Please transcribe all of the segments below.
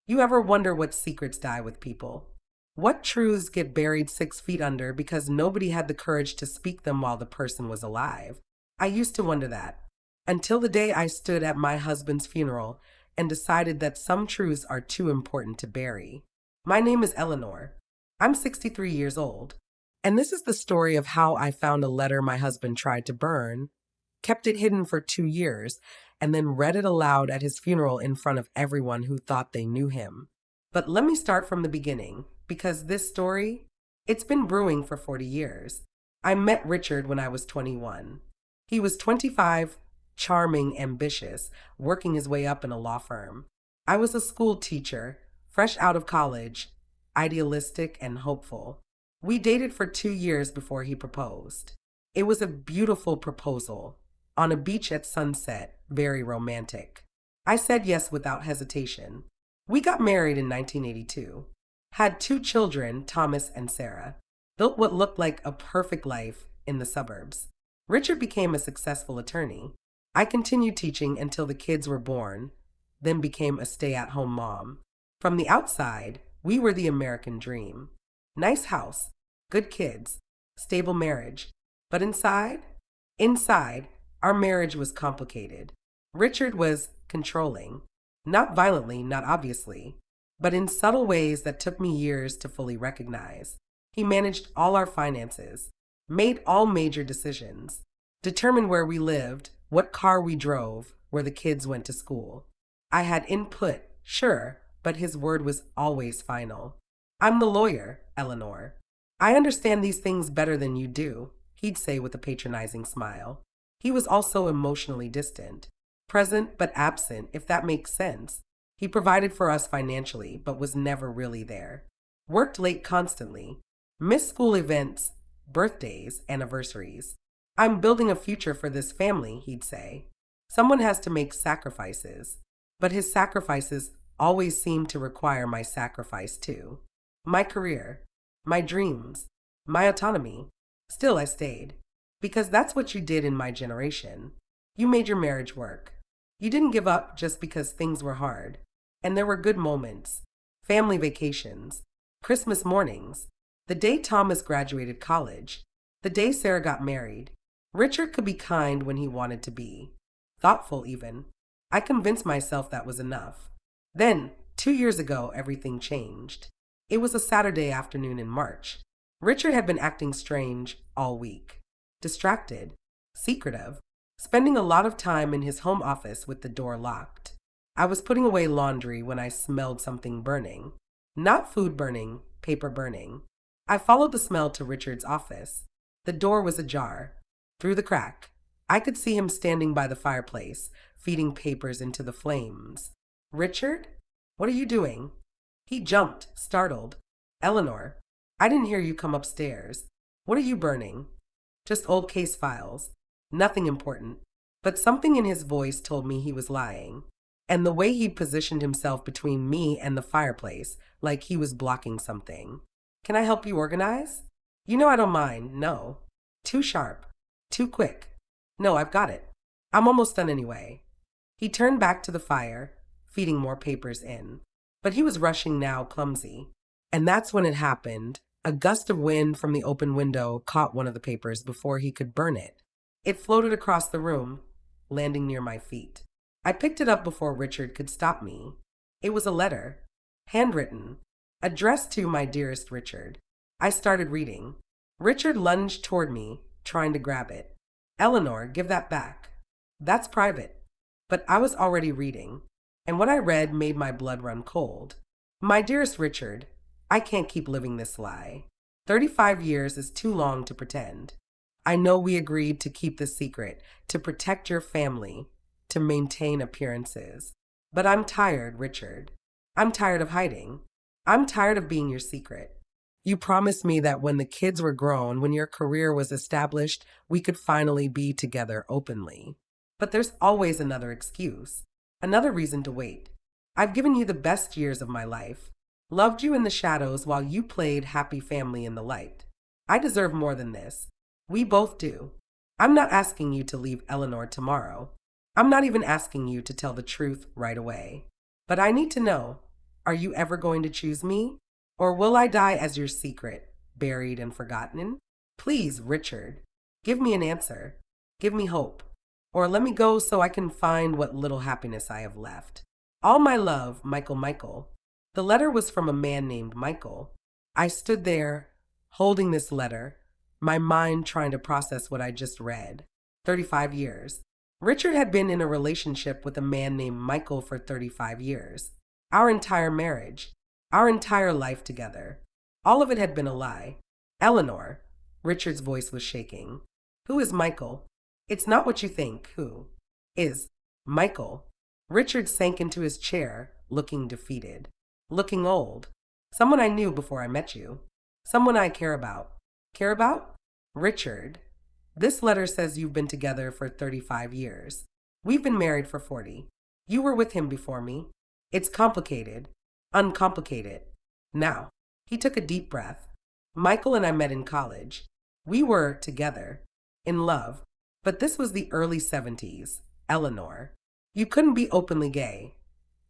You ever wonder what secrets die with people? What truths get buried 6 feet under because nobody had the courage to speak them while the person was alive? I used to wonder that. Until the day I stood at my husband's funeral and decided that some truths are too important to bury. My name is Eleanor. I'm 63 years old. And this is the story of how I found a letter my husband tried to burn, kept it hidden for 2 years, and then read it aloud at his funeral in front of everyone who thought they knew him. But let me start from the beginning, because this story, it's been brewing for 40 years. I met Richard when I was 21. He was 25, charming, ambitious, working his way up in a law firm. I was a school teacher, fresh out of college, idealistic and hopeful. We dated for 2 years before he proposed. It was a beautiful proposal, on a beach at sunset, very romantic. I said yes without hesitation. We got married in 1982, had 2 children, Thomas and Sarah, built what looked like a perfect life in the suburbs. Richard became a successful attorney. I continued teaching until the kids were born, then became a stay-at-home mom. From the outside, we were the American dream. Nice house, good kids, stable marriage. But inside, our marriage was complicated. Richard was controlling. Not violently, not obviously, but in subtle ways that took me years to fully recognize. He managed all our finances, made all major decisions, determined where we lived, what car we drove, where the kids went to school. I had input, sure, but his word was always final. I'm the lawyer, Eleanor. I understand these things better than you do, he'd say with a patronizing smile. He was also emotionally distant, present but absent, if that makes sense. He provided for us financially, but was never really there. Worked late constantly, missed school events, birthdays, anniversaries. I'm building a future for this family, he'd say. Someone has to make sacrifices, but his sacrifices always seemed to require my sacrifice too. My career, my dreams, my autonomy. Still, I stayed, because that's what you did in my generation. You made your marriage work. You didn't give up just because things were hard. And there were good moments, family vacations, Christmas mornings, the day Thomas graduated college, the day Sarah got married. Richard could be kind when he wanted to be, thoughtful even. I convinced myself that was enough. Then, 2 years ago, everything changed. It was a Saturday afternoon in March. Richard had been acting strange all week. Distracted, secretive, spending a lot of time in his home office with the door locked. I was putting away laundry when I smelled something burning. Not food burning, paper burning. I followed the smell to Richard's office. The door was ajar. Through the crack, I could see him standing by the fireplace, feeding papers into the flames. Richard? What are you doing? He jumped, startled. Eleanor, I didn't hear you come upstairs. What are you burning? Just old case files. Nothing important. But something in his voice told me he was lying. And the way he positioned himself between me and the fireplace, like he was blocking something. Can I help you organize? You know I don't mind, no. Too sharp. Too quick. No, I've got it. I'm almost done anyway. He turned back to the fire, feeding more papers in. But he was rushing now, clumsy. And that's when it happened. A gust of wind from the open window caught one of the papers before he could burn it. It floated across the room, landing near my feet. I picked it up before Richard could stop me. It was a letter, handwritten, addressed to my dearest Richard. I started reading. Richard lunged toward me, trying to grab it. Eleanor, give that back. That's private. But I was already reading, and what I read made my blood run cold. My dearest Richard, I can't keep living this lie. 35 years is too long to pretend. I know we agreed to keep the secret, to protect your family, to maintain appearances. But I'm tired, Richard. I'm tired of hiding. I'm tired of being your secret. You promised me that when the kids were grown, when your career was established, we could finally be together openly. But there's always another excuse, another reason to wait. I've given you the best years of my life, loved you in the shadows while you played happy family in the light. I deserve more than this. We both do. I'm not asking you to leave Eleanor tomorrow. I'm not even asking you to tell the truth right away. But I need to know. Are you ever going to choose me? Or will I die as your secret, buried and forgotten? Please, Richard, give me an answer. Give me hope. Or let me go so I can find what little happiness I have left. All my love, Michael Michael. The letter was from a man named Michael. I stood there, holding this letter, my mind trying to process what I just read. 35 years. Richard had been in a relationship with a man named Michael for 35 years. Our entire marriage, our entire life together. All of it had been a lie. Eleanor, Richard's voice was shaking. Who is Michael? It's not what you think. Who is Michael? Richard sank into his chair, looking defeated, looking old. Someone I knew before I met you. Someone I care about. Care about? Richard, this letter says you've been together for 35 years. We've been married for 40. You were with him before me. It's complicated. Uncomplicated. Now, he took a deep breath. Michael and I met in college. We were together, in love. But this was the early 70s. Eleanor, you couldn't be openly gay,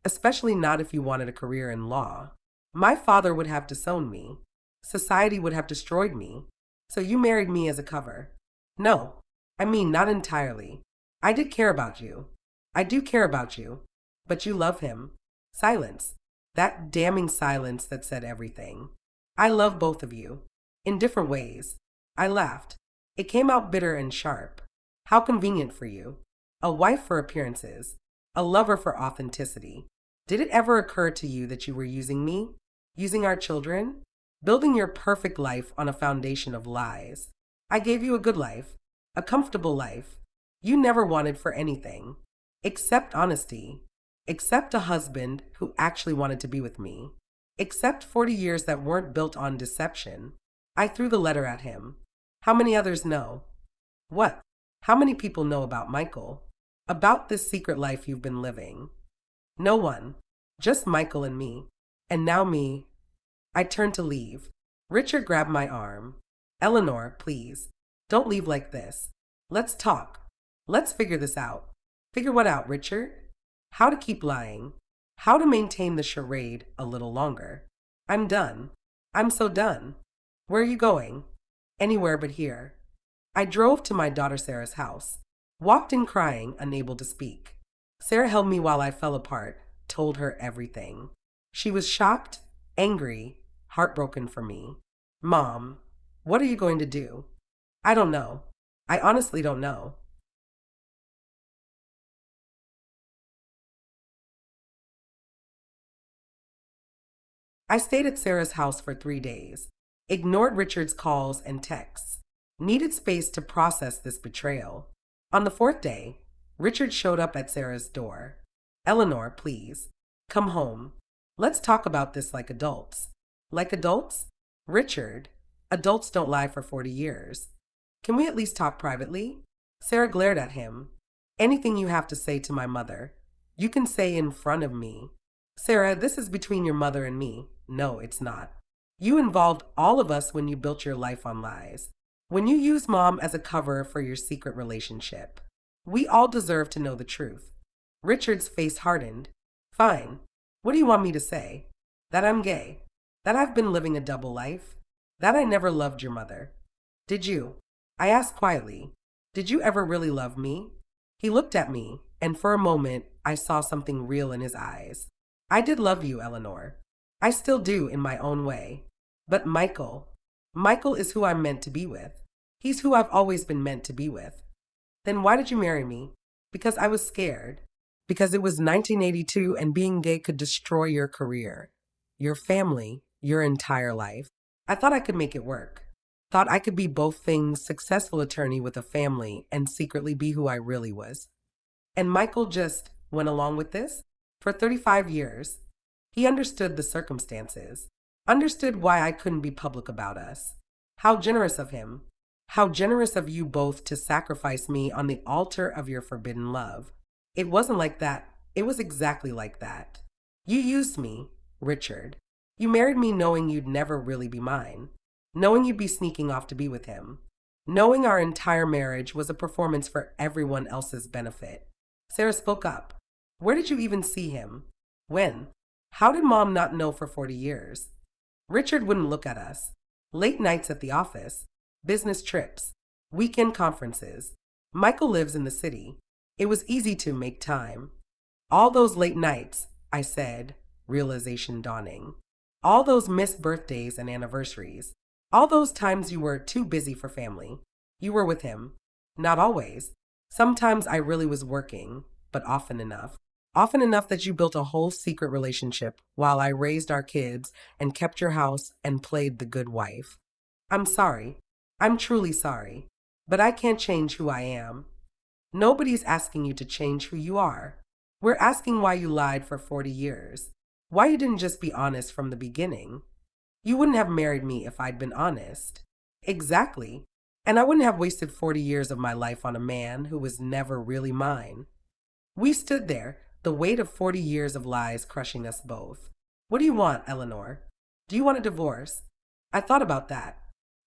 especially not if you wanted a career in law. My father would have disowned me. Society would have destroyed me. So you married me as a cover. No, I mean, not entirely. I did care about you. I do care about you. But you love him. Silence. That damning silence that said everything. I love both of you. In different ways. I laughed. It came out bitter and sharp. How convenient for you. A wife for appearances. A lover for authenticity. Did it ever occur to you that you were using me? Using our children? Building your perfect life on a foundation of lies. I gave you a good life. A comfortable life. You never wanted for anything. Except honesty. Except a husband who actually wanted to be with me. Except 40 years that weren't built on deception. I threw the letter at him. How many others know? What? How many people know about Michael? About this secret life you've been living? No one. Just Michael and me. And now me. I turned to leave. Richard grabbed my arm. Eleanor, please. Don't leave like this. Let's talk. Let's figure this out. Figure what out, Richard? How to keep lying. How to maintain the charade a little longer. I'm done. I'm so done. Where are you going? Anywhere but here. I drove to my daughter Sarah's house. Walked in crying, unable to speak. Sarah held me while I fell apart, told her everything. She was shocked, angry, heartbroken for me. Mom, what are you going to do? I don't know. I honestly don't know. I stayed at Sarah's house for 3 days. Ignored Richard's calls and texts. Needed space to process this betrayal. On the 4th day, Richard showed up at Sarah's door. Eleanor, please. Come home. Let's talk about this like adults. Like adults? Richard, adults don't lie for 40 years. Can we at least talk privately? Sarah glared at him. Anything you have to say to my mother, you can say in front of me. Sarah, this is between your mother and me. No, it's not. You involved all of us when you built your life on lies. When you used Mom as a cover for your secret relationship. We all deserve to know the truth. Richard's face hardened. Fine. What do you want me to say? That I'm gay. That I've been living a double life. That I never loved your mother. Did you? I asked quietly. Did you ever really love me? He looked at me, and for a moment, I saw something real in his eyes. I did love you, Eleanor. I still do in my own way. But Michael is who I'm meant to be with. He's who I've always been meant to be with. Then why did you marry me? Because I was scared. Because it was 1982 and being gay could destroy your career, your family, your entire life. I thought I could make it work. Thought I could be both things, successful attorney with a family, and secretly be who I really was. And Michael just went along with this? For 35 years. He understood the circumstances. Understood why I couldn't be public about us. How generous of him. How generous of you both to sacrifice me on the altar of your forbidden love. It wasn't like that. It was exactly like that. You used me, Richard. You married me knowing you'd never really be mine. Knowing you'd be sneaking off to be with him. Knowing our entire marriage was a performance for everyone else's benefit. Sarah spoke up. Where did you even see him? When? How did Mom not know for 40 years? Richard wouldn't look at us. Late nights at the office, business trips, weekend conferences. Michael lives in the city. It was easy to make time. All those late nights, I said, realization dawning. All those missed birthdays and anniversaries. All those times you were too busy for family. You were with him. Not always. Sometimes I really was working, but often enough. Often enough that you built a whole secret relationship while I raised our kids and kept your house and played the good wife. I'm sorry. I'm truly sorry. But I can't change who I am. Nobody's asking you to change who you are. We're asking why you lied for 40 years. Why you didn't just be honest from the beginning. You wouldn't have married me if I'd been honest. Exactly. And I wouldn't have wasted 40 years of my life on a man who was never really mine. We stood there, the weight of 40 years of lies crushing us both. What do you want, Eleanor? Do you want a divorce? I thought about that.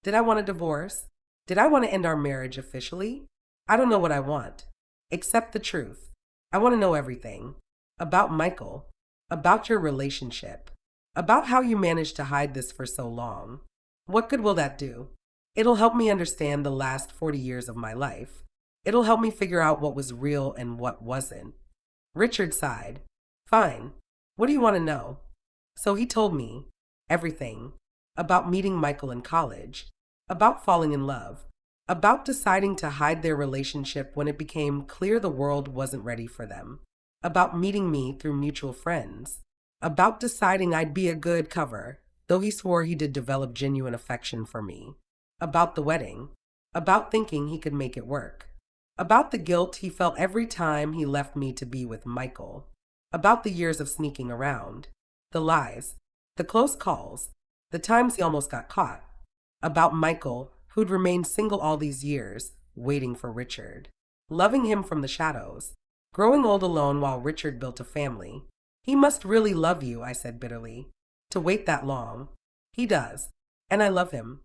Did I want a divorce? Did I want to end our marriage officially? I don't know what I want. Except the truth. I want to know everything. About Michael. About your relationship. About how you managed to hide this for so long. What good will that do? It'll help me understand the last 40 years of my life. It'll help me figure out what was real and what wasn't. Richard sighed. Fine. What do you want to know? So he told me everything. About meeting Michael in college. About falling in love. About deciding to hide their relationship when it became clear the world wasn't ready for them. About meeting me through mutual friends. About deciding I'd be a good cover, though he swore he did develop genuine affection for me. About the wedding. About thinking he could make it work. About the guilt he felt every time he left me to be with Michael. About the years of sneaking around. The lies. The close calls. The times he almost got caught. About Michael, who'd remained single all these years, waiting for Richard. Loving him from the shadows. Growing old alone while Richard built a family. He must really love you, I said bitterly. To wait that long. He does. And I love him.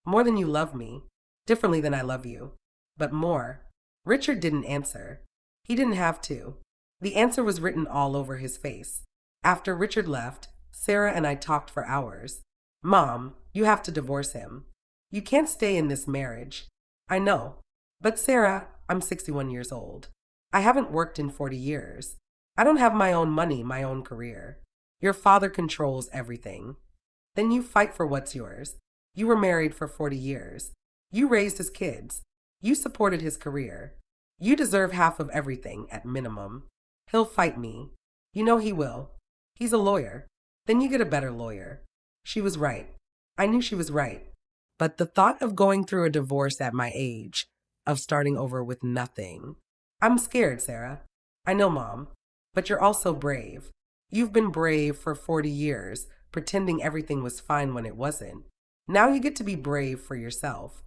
More than you love me. Differently than I love you. But more. Richard didn't answer. He didn't have to. The answer was written all over his face. After Richard left, Sarah and I talked for hours. Mom, you have to divorce him. You can't stay in this marriage. I know. But Sarah, I'm 61 years old. I haven't worked in 40 years. I don't have my own money, my own career. Your father controls everything. Then you fight for what's yours. You were married for 40 years. You raised his kids. You supported his career. You deserve half of everything at minimum. He'll fight me. You know he will. He's a lawyer. Then you get a better lawyer. She was right. I knew she was right. But the thought of going through a divorce at my age, of starting over with nothing. I'm scared, Sarah. I know, Mom. But you're also brave. You've been brave for 40 years, pretending everything was fine when it wasn't. Now you get to be brave for yourself.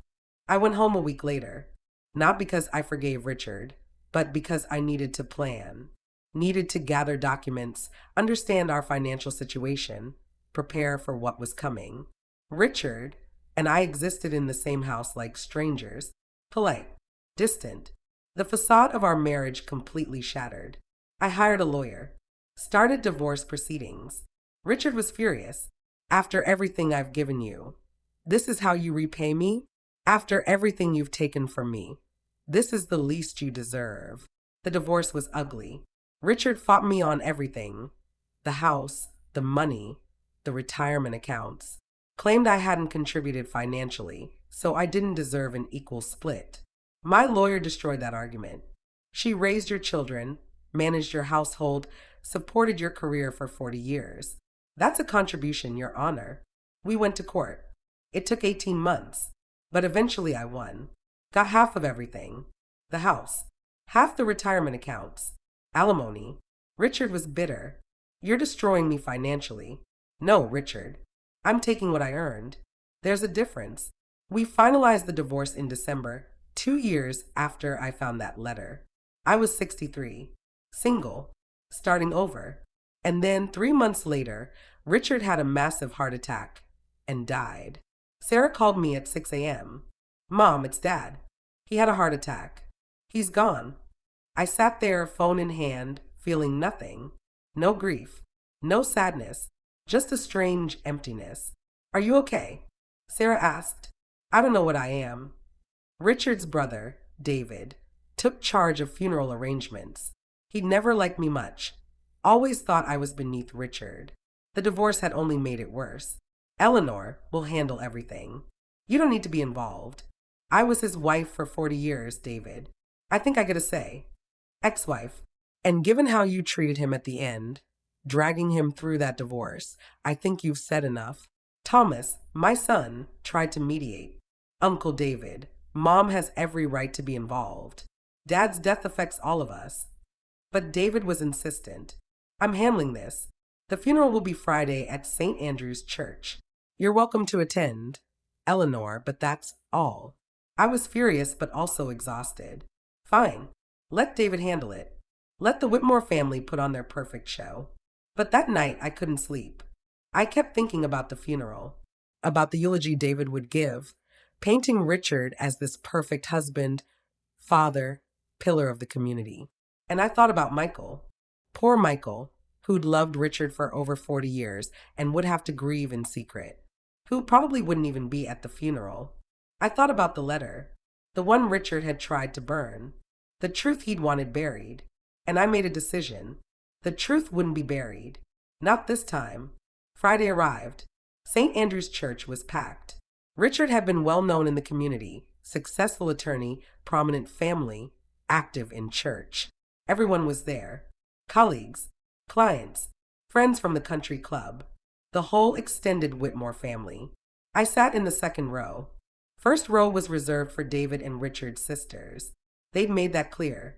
I went home a week later. Not because I forgave Richard, but because I needed to plan. Needed to gather documents, understand our financial situation, prepare for what was coming. Richard and I existed in the same house like strangers, polite, distant. The facade of our marriage completely shattered. I hired a lawyer, started divorce proceedings. Richard was furious. After everything I've given you, this is how you repay me? After everything you've taken from me, this is the least you deserve. The divorce was ugly. Richard fought me on everything. The house, the money, the retirement accounts. Claimed I hadn't contributed financially, so I didn't deserve an equal split. My lawyer destroyed that argument. She raised your children, managed your household, supported your career for 40 years. That's a contribution, Your Honor. We went to court. It took 18 months, but eventually I won. Got half of everything. The house, half the retirement accounts, alimony. Richard was bitter. You're destroying me financially. No, Richard. I'm taking what I earned. There's a difference. We finalized the divorce in December, 2 years after I found that letter. I was 63, single, starting over. And then 3 months later, Richard had a massive heart attack and died. Sarah called me at 6 a.m. Mom, it's Dad. He had a heart attack. He's gone. I sat there, phone in hand, feeling nothing. No grief. No sadness, just a strange emptiness. Are you okay? Sarah asked. I don't know what I am. Richard's brother, David, took charge of funeral arrangements. He'd never liked me much. Always thought I was beneath Richard. The divorce had only made it worse. Eleanor will handle everything. You don't need to be involved. I was his wife for 40 years, David. I think I get a say. Ex-wife. And given how you treated him at the end, dragging him through that divorce, I think you've said enough. Thomas, my son, tried to mediate. Uncle David, Mom has every right to be involved. Dad's death affects all of us. But David was insistent. I'm handling this. The funeral will be Friday at St. Andrew's Church. You're welcome to attend, Eleanor, but that's all. I was furious but also exhausted. Fine. Let David handle it. Let the Whitmore family put on their perfect show. But that night I couldn't sleep. I kept thinking about the funeral, about the eulogy David would give, painting Richard as this perfect husband, father, pillar of the community. And I thought about Michael. Poor Michael, who'd loved Richard for over 40 years and would have to grieve in secret, who probably wouldn't even be at the funeral. I thought about the letter, the one Richard had tried to burn, the truth he'd wanted buried. And I made a decision. The truth wouldn't be buried. Not this time. Friday arrived. St. Andrew's Church was packed. Richard had been well known in the community, successful attorney, prominent family, active in church. Everyone was there. Colleagues, clients, friends from the country club, the whole extended Whitmore family. I sat in the second row. First row was reserved for David and Richard's sisters. They'd made that clear.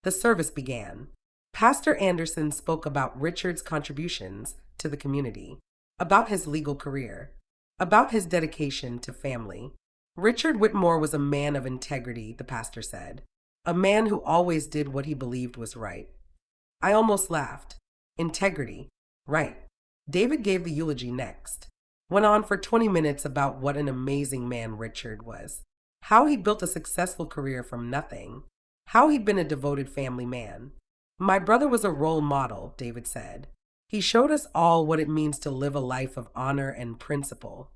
The service began. Pastor Anderson spoke about Richard's contributions to the community, about his legal career, about his dedication to family. Richard Whitmore was a man of integrity, the pastor said, a man who always did what he believed was right. I almost laughed. Integrity. Right. David gave the eulogy next. Went on for 20 minutes about what an amazing man Richard was, how he built a successful career from nothing, how he'd been a devoted family man. My brother was a role model, David said. He showed us all what it means to live a life of honor and principle.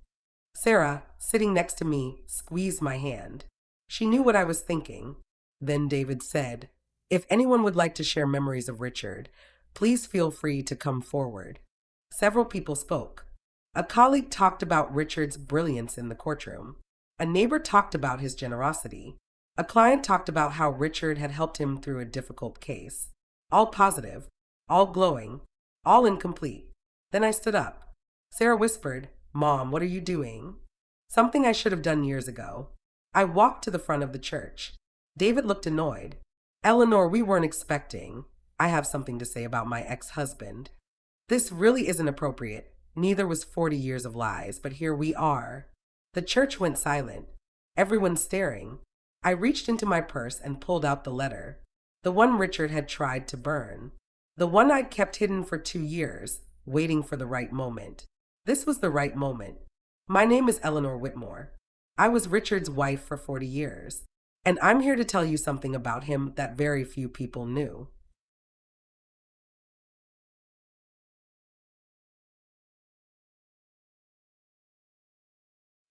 Sarah, sitting next to me, squeezed my hand. She knew what I was thinking. Then David said, if anyone would like to share memories of Richard, please feel free to come forward. Several people spoke. A colleague talked about Richard's brilliance in the courtroom. A neighbor talked about his generosity. A client talked about how Richard had helped him through a difficult case. All positive, all glowing, all incomplete. Then I stood up. Sarah whispered, Mom, what are you doing? Something I should have done years ago. I walked to the front of the church. David looked annoyed. Eleanor, we weren't expecting. I have something to say about my ex-husband. This really isn't appropriate. Neither was 40 years of lies, but here we are. The church went silent. Everyone staring. I reached into my purse and pulled out the letter. The one Richard had tried to burn. The one I'd kept hidden for 2 years, waiting for the right moment. This was the right moment. My name is Eleanor Whitmore. I was Richard's wife for 40 years. And I'm here to tell you something about him that very few people knew.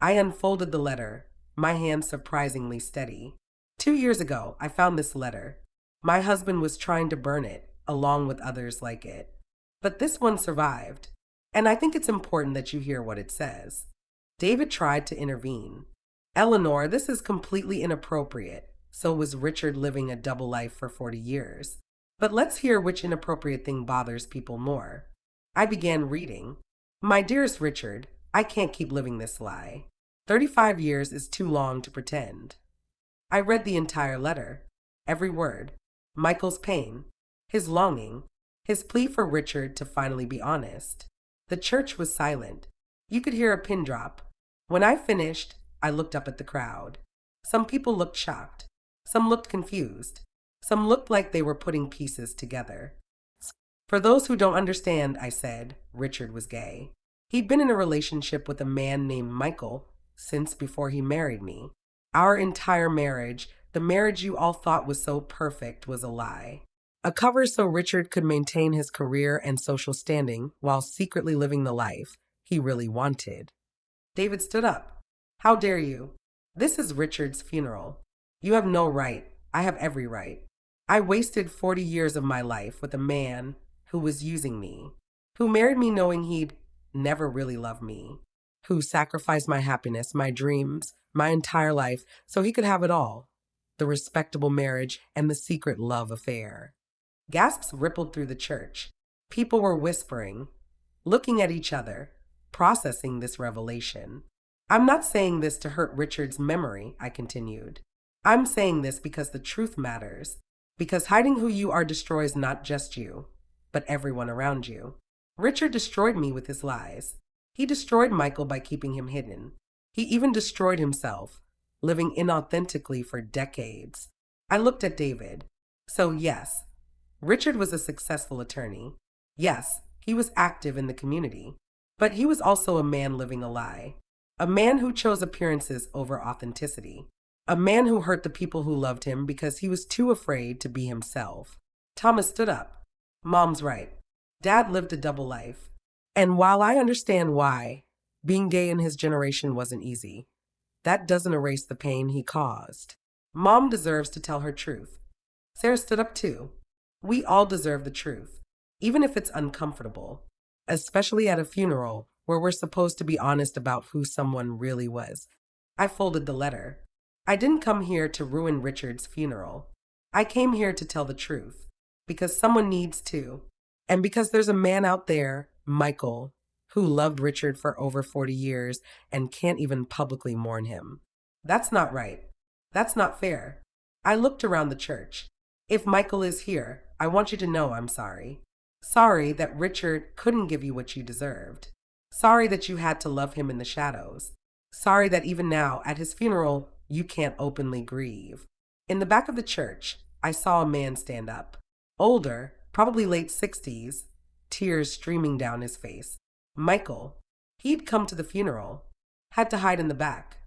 I unfolded the letter, my hand surprisingly steady. 2 years ago, I found this letter. My husband was trying to burn it, along with others like it. But this one survived, and I think it's important that you hear what it says. David tried to intervene. Eleanor, this is completely inappropriate. So was Richard living a double life for 40 years. But let's hear which inappropriate thing bothers people more. I began reading. My dearest Richard, I can't keep living this lie. 35 years is too long to pretend. I read the entire letter. Every word. Michael's pain. His longing. His plea for Richard to finally be honest. The church was silent. You could hear a pin drop. When I finished, I looked up at the crowd. Some people looked shocked. Some looked confused. Some looked like they were putting pieces together. For those who don't understand, I said, Richard was gay. He'd been in a relationship with a man named Michael since before he married me. Our entire marriage, the marriage you all thought was so perfect, was a lie. A cover so Richard could maintain his career and social standing while secretly living the life he really wanted. David stood up. How dare you? This is Richard's funeral. You have no right. I have every right. I wasted 40 years of my life with a man who was using me, who married me knowing he'd never really love me, who sacrificed my happiness, my dreams, my entire life so he could have it all, the respectable marriage and the secret love affair. Gasps rippled through the church. People were whispering, looking at each other, processing this revelation. I'm not saying this to hurt Richard's memory, I continued. I'm saying this because the truth matters, because hiding who you are destroys not just you, but everyone around you. Richard destroyed me with his lies. He destroyed Michael by keeping him hidden. He even destroyed himself, living inauthentically for decades. I looked at David. So yes, Richard was a successful attorney. Yes, he was active in the community. But he was also a man living a lie. A man who chose appearances over authenticity. A man who hurt the people who loved him because he was too afraid to be himself. Thomas stood up. Mom's right. Dad lived a double life. And while I understand why, being gay in his generation wasn't easy, that doesn't erase the pain he caused. Mom deserves to tell her truth. Sarah stood up too. We all deserve the truth, even if it's uncomfortable, especially at a funeral where we're supposed to be honest about who someone really was. I folded the letter. I didn't come here to ruin Richard's funeral. I came here to tell the truth, because someone needs to. And because there's a man out there, Michael, who loved Richard for over 40 years and can't even publicly mourn him. That's not right. That's not fair. I looked around the church. If Michael is here, I want you to know I'm sorry. Sorry that Richard couldn't give you what you deserved. Sorry that you had to love him in the shadows. Sorry that even now, at his funeral, you can't openly grieve. In the back of the church, I saw a man stand up. Older, probably late 60s, tears streaming down his face. Michael. He'd come to the funeral. Had to hide in the back.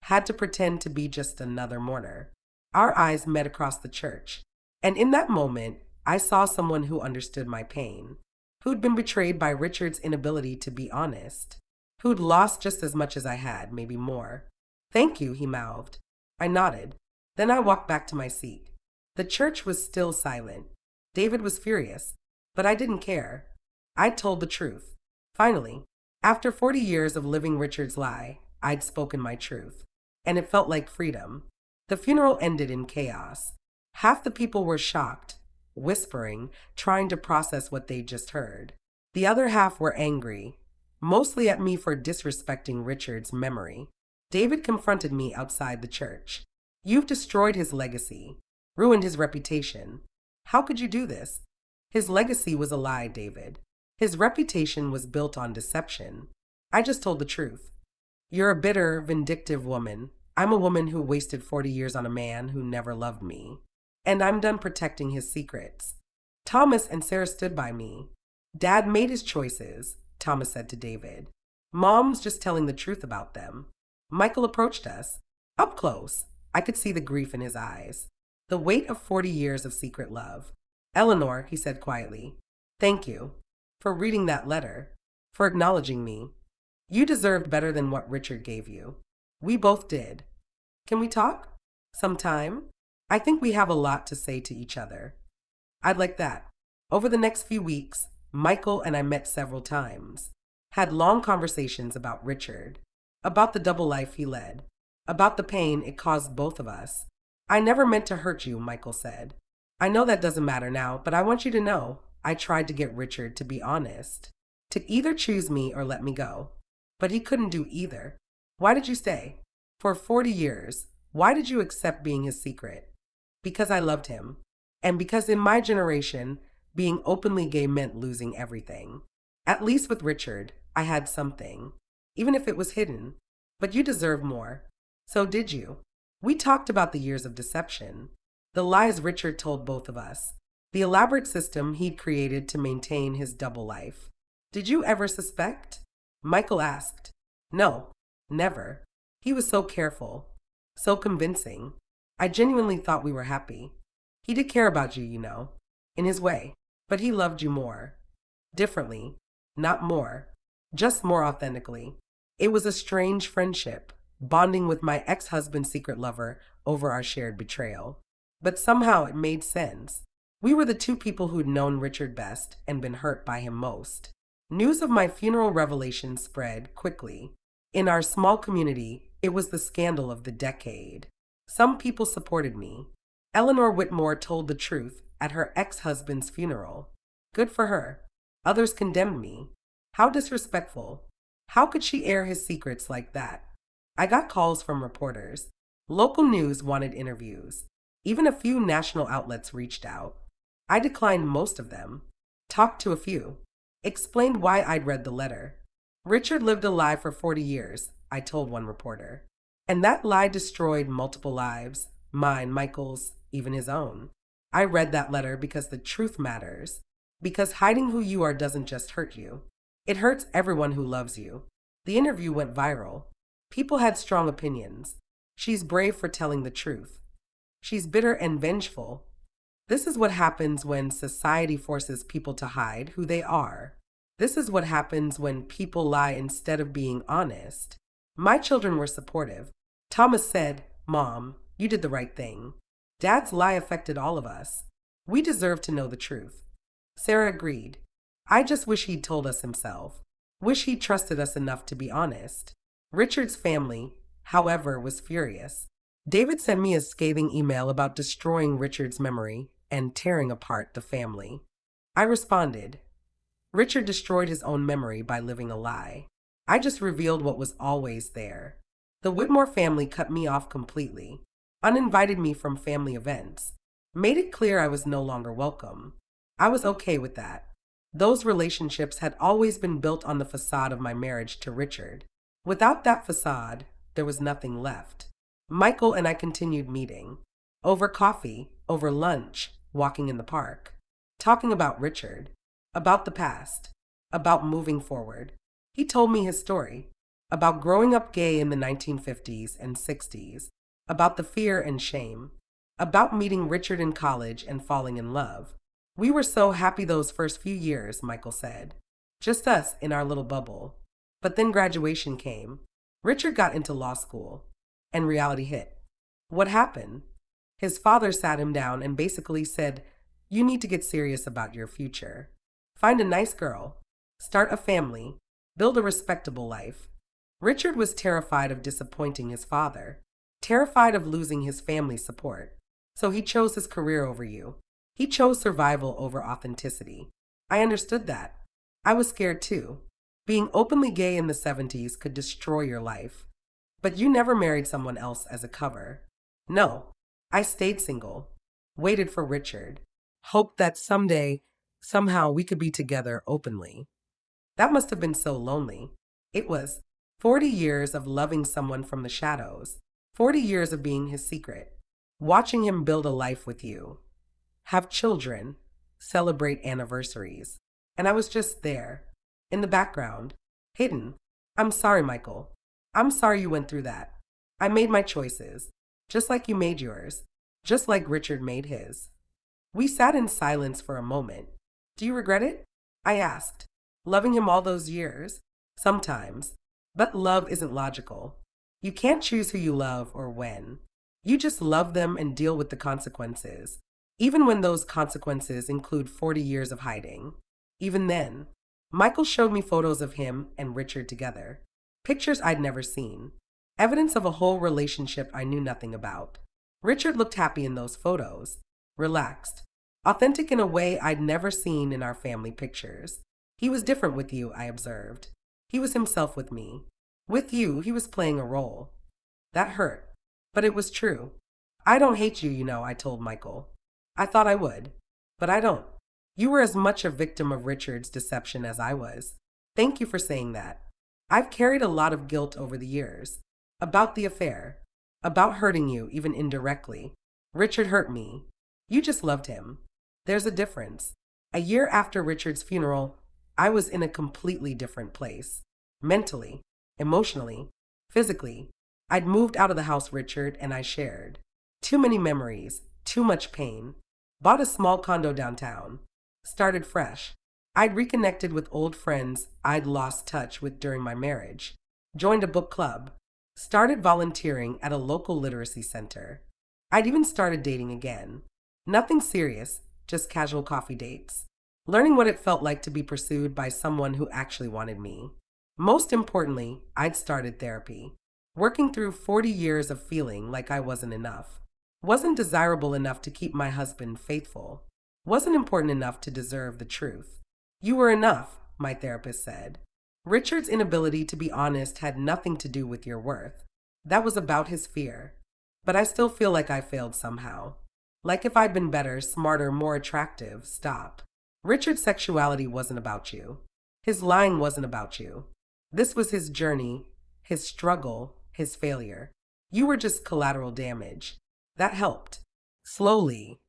Had to pretend to be just another mourner. Our eyes met across the church. And in that moment, I saw someone who understood my pain. Who'd been betrayed by Richard's inability to be honest. Who'd lost just as much as I had, maybe more. Thank you, he mouthed. I nodded. Then I walked back to my seat. The church was still silent. David was furious, but I didn't care. I told the truth. Finally, after 40 years of living Richard's lie, I'd spoken my truth, and it felt like freedom. The funeral ended in chaos. Half the people were shocked, whispering, trying to process what they'd just heard. The other half were angry, mostly at me for disrespecting Richard's memory. David confronted me outside the church. You've destroyed his legacy, ruined his reputation. How could you do this? His legacy was a lie, David. His reputation was built on deception. I just told the truth. You're a bitter, vindictive woman. I'm a woman who wasted 40 years on a man who never loved me. And I'm done protecting his secrets. Thomas and Sarah stood by me. Dad made his choices, Thomas said to David. Mom's just telling the truth about them. Michael approached us. Up close, I could see the grief in his eyes. The weight of 40 years of secret love. Eleanor, he said quietly, thank you for reading that letter, for acknowledging me. You deserved better than what Richard gave you. We both did. Can we talk? Sometime? I think we have a lot to say to each other. I'd like that. Over the next few weeks, Michael and I met several times, had long conversations about Richard, about the double life he led, about the pain it caused both of us. I never meant to hurt you, Michael said. I know that doesn't matter now, but I want you to know I tried to get Richard to be honest, to either choose me or let me go. But he couldn't do either. Why did you stay? For 40 years, why did you accept being his secret? Because I loved him. And because in my generation, being openly gay meant losing everything. At least with Richard, I had something, even if it was hidden. But you deserve more. So did you. We talked about the years of deception, the lies Richard told both of us, the elaborate system he'd created to maintain his double life. Did you ever suspect? Michael asked. No, never. He was so careful, so convincing. I genuinely thought we were happy. He did care about you, you know. in his way. But he loved you more. Differently. Not more. Just more authentically. It was a strange friendship, bonding with my ex-husband's secret lover over our shared betrayal. But somehow it made sense. We were the two people who'd known Richard best and been hurt by him most. News of my funeral revelation spread quickly. In our small community, it was the scandal of the decade. Some people supported me. Eleanor Whitmore told the truth at her ex-husband's funeral. Good for her. Others condemned me. How disrespectful. How could she air his secrets like that? I got calls from reporters. Local news wanted interviews. Even a few national outlets reached out. I declined most of them. Talked to a few. Explained why I'd read the letter. Richard lived a lie for 40 years, I told one reporter. And that lie destroyed multiple lives. Mine, Michael's, even his own. I read that letter because the truth matters. Because hiding who you are doesn't just hurt you. It hurts everyone who loves you. The interview went viral. People had strong opinions. She's brave for telling the truth. She's bitter and vengeful. This is what happens when society forces people to hide who they are. This is what happens when people lie instead of being honest. My children were supportive. Thomas said, "Mom, you did the right thing." Dad's lie affected all of us. We deserve to know the truth. Sarah agreed. I just wish he'd told us himself. Wish he'd trusted us enough to be honest. Richard's family, however, was furious. David sent me a scathing email about destroying Richard's memory and tearing apart the family. I responded, Richard destroyed his own memory by living a lie. I just revealed what was always there. The Whitmore family cut me off completely, uninvited me from family events, made it clear I was no longer welcome. I was okay with that. Those relationships had always been built on the facade of my marriage to Richard. Without that facade, there was nothing left. Michael and I continued meeting. Over coffee, over lunch, walking in the park. Talking about Richard. About the past. About moving forward. He told me his story. About growing up gay in the 1950s and 60s. About the fear and shame. About meeting Richard in college and falling in love. We were so happy those first few years, Michael said. Just us in our little bubble. But then graduation came. Richard got into law school. And reality hit. What happened? His father sat him down and basically said, "You need to get serious about your future. Find a nice girl. Start a family. Build a respectable life." Richard was terrified of disappointing his father. Terrified of losing his family's support. So he chose his career over you. He chose survival over authenticity. I understood that. I was scared too. Being openly gay in the 70s could destroy your life. But you never married someone else as a cover. No, I stayed single. Waited for Richard. Hoped that someday, somehow we could be together openly. That must have been so lonely. It was 40 years of loving someone from the shadows. 40 years of being his secret. Watching him build a life with you. Have children, celebrate anniversaries. And I was just there, in the background, hidden. I'm sorry, Michael. I'm sorry you went through that. I made my choices, just like you made yours, just like Richard made his. We sat in silence for a moment. Do you regret it? I asked. Loving him all those years? Sometimes. But love isn't logical. You can't choose who you love or when. You just love them and deal with the consequences. Even when those consequences include 40 years of hiding. Even then, Michael showed me photos of him and Richard together. Pictures I'd never seen. Evidence of a whole relationship I knew nothing about. Richard looked happy in those photos. Relaxed. Authentic in a way I'd never seen in our family pictures. He was different with you, I observed. He was himself with me. With you, he was playing a role. That hurt. But it was true. I don't hate you, I told Michael. I thought I would. But I don't. You were as much a victim of Richard's deception as I was. Thank you for saying that. I've carried a lot of guilt over the years. About the affair. About hurting you, even indirectly. Richard hurt me. You just loved him. There's a difference. A year after Richard's funeral, I was in a completely different place. Mentally, emotionally, physically. I'd moved out of the house Richard and I shared. Too many memories, too much pain. Bought a small condo downtown. Started fresh. I'd reconnected with old friends I'd lost touch with during my marriage. Joined a book club. Started volunteering at a local literacy center. I'd even started dating again. Nothing serious, just casual coffee dates. Learning what it felt like to be pursued by someone who actually wanted me. Most importantly, I'd started therapy. Working through 40 years of feeling like I wasn't enough. Wasn't desirable enough to keep my husband faithful. Wasn't important enough to deserve the truth. You were enough, my therapist said. Richard's inability to be honest had nothing to do with your worth. That was about his fear. But I still feel like I failed somehow. Like if I'd been better, smarter, more attractive, stop. Richard's sexuality wasn't about you. His lying wasn't about you. This was his journey, his struggle, his failure. You were just collateral damage. That helped. Slowly,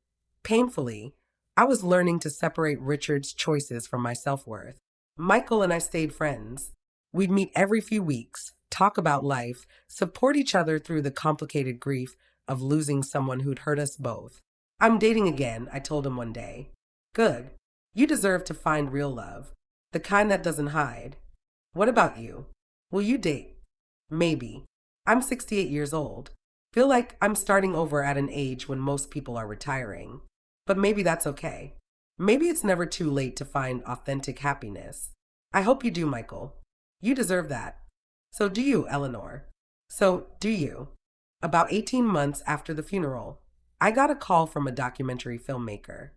painfully, I was learning to separate Richard's choices from my self-worth. Michael and I stayed friends. We'd meet every few weeks, talk about life, support each other through the complicated grief of losing someone who'd hurt us both. I'm dating again, I told him one day. Good. You deserve to find real love, the kind that doesn't hide. What about you? Will you date? Maybe. I'm 68 years old. Feel like I'm starting over at an age when most people are retiring. But maybe that's okay. Maybe it's never too late to find authentic happiness. I hope you do, Michael. You deserve that. So do you, Eleanor. So do you. About 18 months after the funeral, I got a call from a documentary filmmaker.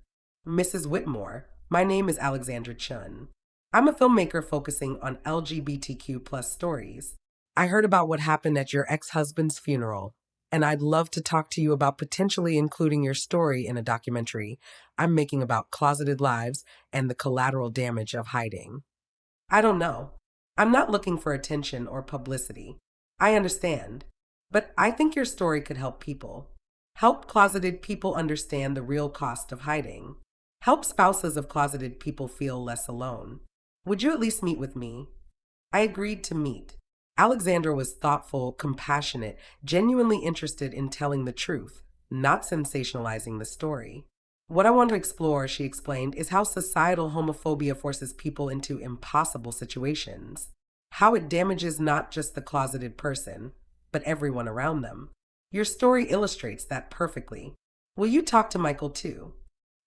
Mrs. Whitmore, my name is Alexandra Chun. I'm a filmmaker focusing on LGBTQ plus stories. I heard about what happened at your ex-husband's funeral, and I'd love to talk to you about potentially including your story in a documentary I'm making about closeted lives and the collateral damage of hiding. I don't know. I'm not looking for attention or publicity. I understand. But I think your story could help people. Help closeted people understand the real cost of hiding. Help spouses of closeted people feel less alone. Would you at least meet with me? I agreed to meet. Alexandra was thoughtful, compassionate, genuinely interested in telling the truth, not sensationalizing the story. What I want to explore, she explained, is how societal homophobia forces people into impossible situations. How it damages not just the closeted person, but everyone around them. Your story illustrates that perfectly. Will you talk to Michael too?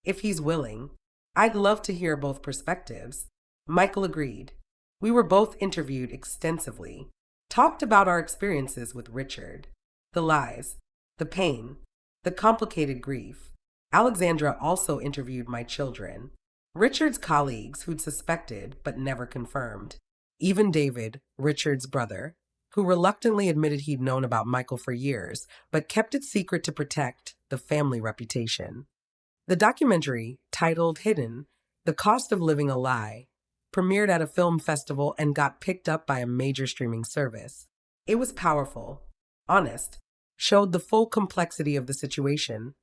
If he's willing. I'd love to hear both perspectives. Michael agreed. We were both interviewed extensively. Talked about our experiences with Richard. The lies, the pain, the complicated grief. Alexandra also interviewed my children. Richard's colleagues who'd suspected but never confirmed. Even David, Richard's brother, who reluctantly admitted he'd known about Michael for years, but kept it secret to protect the family reputation. The documentary, titled Hidden, The Cost of Living a Lie, premiered at a film festival and got picked up by a major streaming service. It was powerful, honest, showed the full complexity of the situation.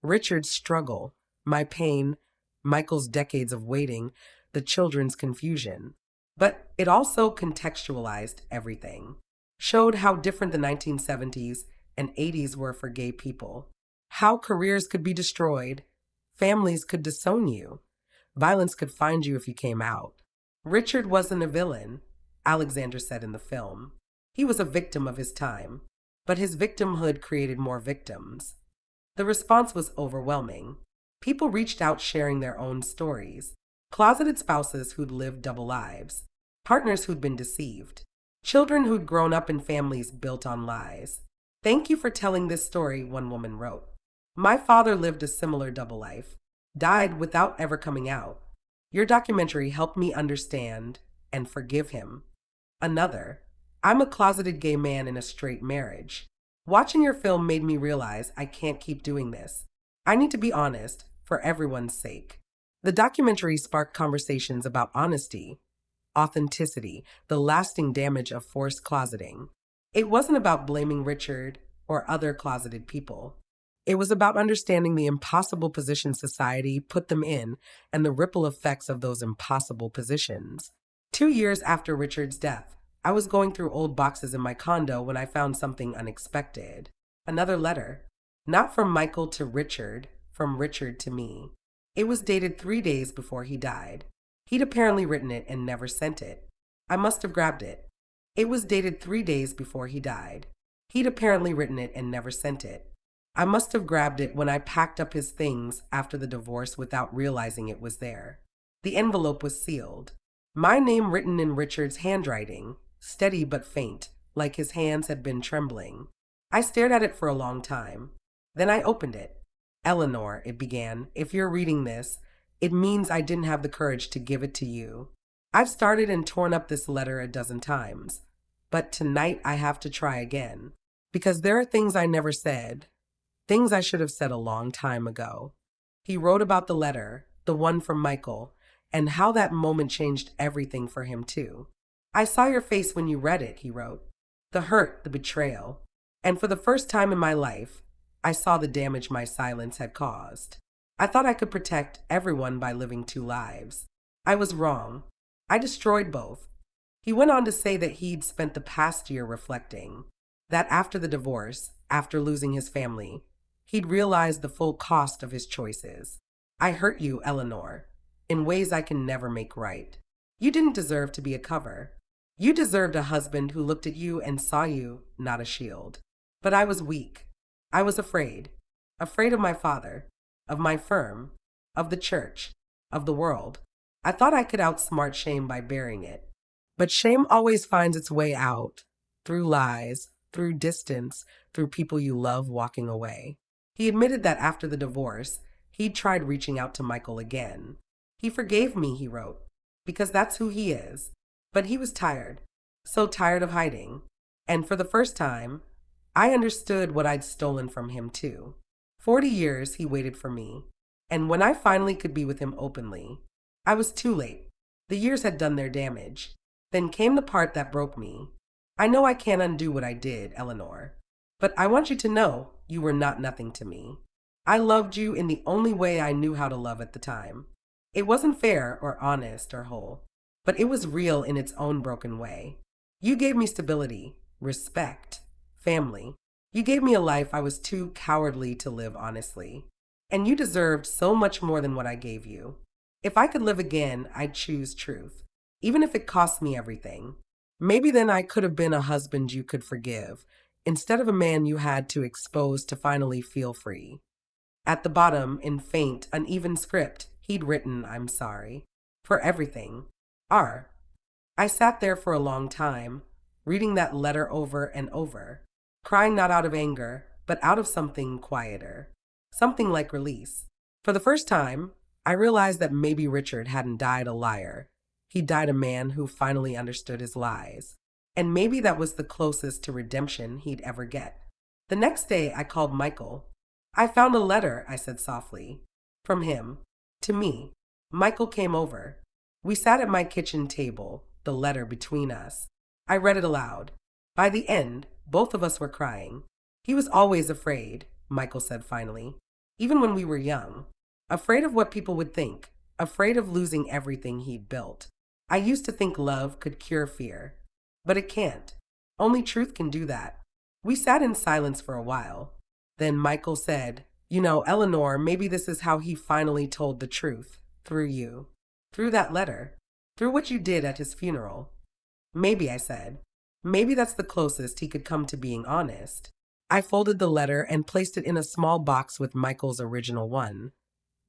Richard's struggle, my pain, Michael's decades of waiting, the children's confusion. But it also contextualized everything. Showed how different the 1970s and 80s were for gay people. How careers could be destroyed, families could disown you, violence could find you if you came out. Richard wasn't a villain, Alexander said in the film. He was a victim of his time, but his victimhood created more victims. The response was overwhelming. People reached out sharing their own stories. Closeted spouses who'd lived double lives, partners who'd been deceived, children who'd grown up in families built on lies. Thank you for telling this story, one woman wrote. My father lived a similar double life, died without ever coming out. Your documentary helped me understand and forgive him. Another, I'm a closeted gay man in a straight marriage. Watching your film made me realize I can't keep doing this. I need to be honest for everyone's sake. The documentary sparked conversations about honesty, authenticity, the lasting damage of forced closeting. It wasn't about blaming Richard or other closeted people. It was about understanding the impossible position society put them in and the ripple effects of those impossible positions. 2 years after Richard's death, I was going through old boxes in my condo when I found something unexpected. Another letter. Not from Michael to Richard, from Richard to me. It was dated 3 days before he died. He'd apparently written it and never sent it. I must have grabbed it. It was dated 3 days before he died. He'd apparently written it and never sent it. I must have grabbed it when I packed up his things after the divorce without realizing it was there. The envelope was sealed. My name written in Richard's handwriting, steady but faint, like his hands had been trembling. I stared at it for a long time. Then I opened it. Eleanor, it began, if you're reading this, it means I didn't have the courage to give it to you. I've started and torn up this letter a dozen times, but tonight I have to try again. Because there are things I never said, things I should have said a long time ago. He wrote about the letter, the one from Michael, and how that moment changed everything for him too. I saw your face when you read it, he wrote. The hurt, the betrayal. And for the first time in my life, I saw the damage my silence had caused. I thought I could protect everyone by living two lives. I was wrong. I destroyed both. He went on to say that he'd spent the past year reflecting, that after the divorce, after losing his family, he'd realized the full cost of his choices. I hurt you, Eleanor, in ways I can never make right. You didn't deserve to be a cover. You deserved a husband who looked at you and saw you, not a shield. But I was weak. I was afraid. Afraid of my father, of my firm, of the church, of the world. I thought I could outsmart shame by bearing it. But shame always finds its way out, through lies, through distance, through people you love walking away. He admitted that after the divorce, he'd tried reaching out to Michael again. He forgave me, he wrote, because that's who he is. But he was tired, so tired of hiding. And for the first time, I understood what I'd stolen from him too. 40 years he waited for me. And when I finally could be with him openly, I was too late. The years had done their damage. Then came the part that broke me. I know I can't undo what I did, Eleanor. But I want you to know you were not nothing to me. I loved you in the only way I knew how to love at the time. It wasn't fair or honest or whole, but it was real in its own broken way. You gave me stability, respect, family. You gave me a life I was too cowardly to live honestly. And you deserved so much more than what I gave you. If I could live again, I'd choose truth, even if it cost me everything. Maybe then I could have been a husband you could forgive, instead of a man you had to expose to finally feel free. At the bottom, in faint, uneven script, he'd written, I'm sorry, for everything. R. I sat there for a long time, reading that letter over and over, crying not out of anger, but out of something quieter, something like release. For the first time, I realized that maybe Richard hadn't died a liar. He died a man who finally understood his lies. And maybe that was the closest to redemption he'd ever get. The next day, I called Michael. I found a letter, I said softly, from him, to me. Michael came over. We sat at my kitchen table, the letter between us. I read it aloud. By the end, both of us were crying. He was always afraid, Michael said finally, even when we were young. Afraid of what people would think, afraid of losing everything he'd built. I used to think love could cure fear, but it can't. Only truth can do that. We sat in silence for a while. Then Michael said, you know, Eleanor, maybe this is how he finally told the truth, through you, through that letter, through what you did at his funeral. Maybe, I said. Maybe that's the closest he could come to being honest. I folded the letter and placed it in a small box with Michael's original one,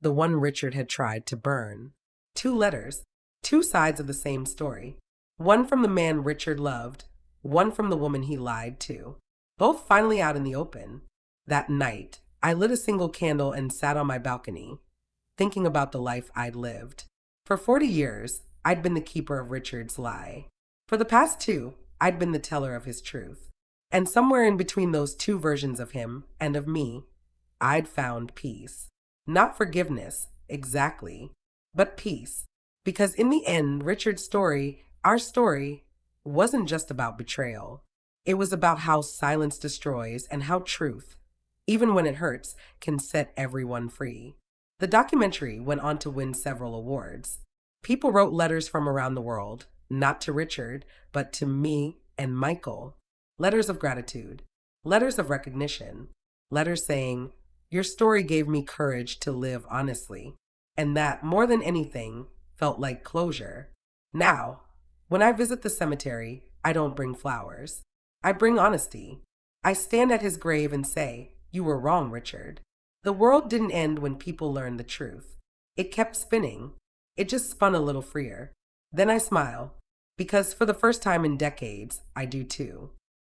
the one Richard had tried to burn. 2 letters, 2 sides of the same story. One from the man Richard loved, one from the woman he lied to. Both finally out in the open. That night, I lit a single candle and sat on my balcony, thinking about the life I'd lived. For 40 years, I'd been the keeper of Richard's lie. For the past 2, I'd been the teller of his truth. And somewhere in between those 2 versions of him and of me, I'd found peace. Not forgiveness, exactly, but peace. Because in the end, Richard's story, our story, wasn't just about betrayal. It was about how silence destroys and how truth, even when it hurts, can set everyone free. The documentary went on to win several awards. People wrote letters from around the world, not to Richard, but to me and Michael. Letters of gratitude, letters of recognition, letters saying, Your story gave me courage to live honestly, and that, more than anything, felt like closure. Now, when I visit the cemetery, I don't bring flowers. I bring honesty. I stand at his grave and say, "You were wrong, Richard." The world didn't end when people learned the truth. It kept spinning. It just spun a little freer. Then I smile, because for the first time in decades, I do too.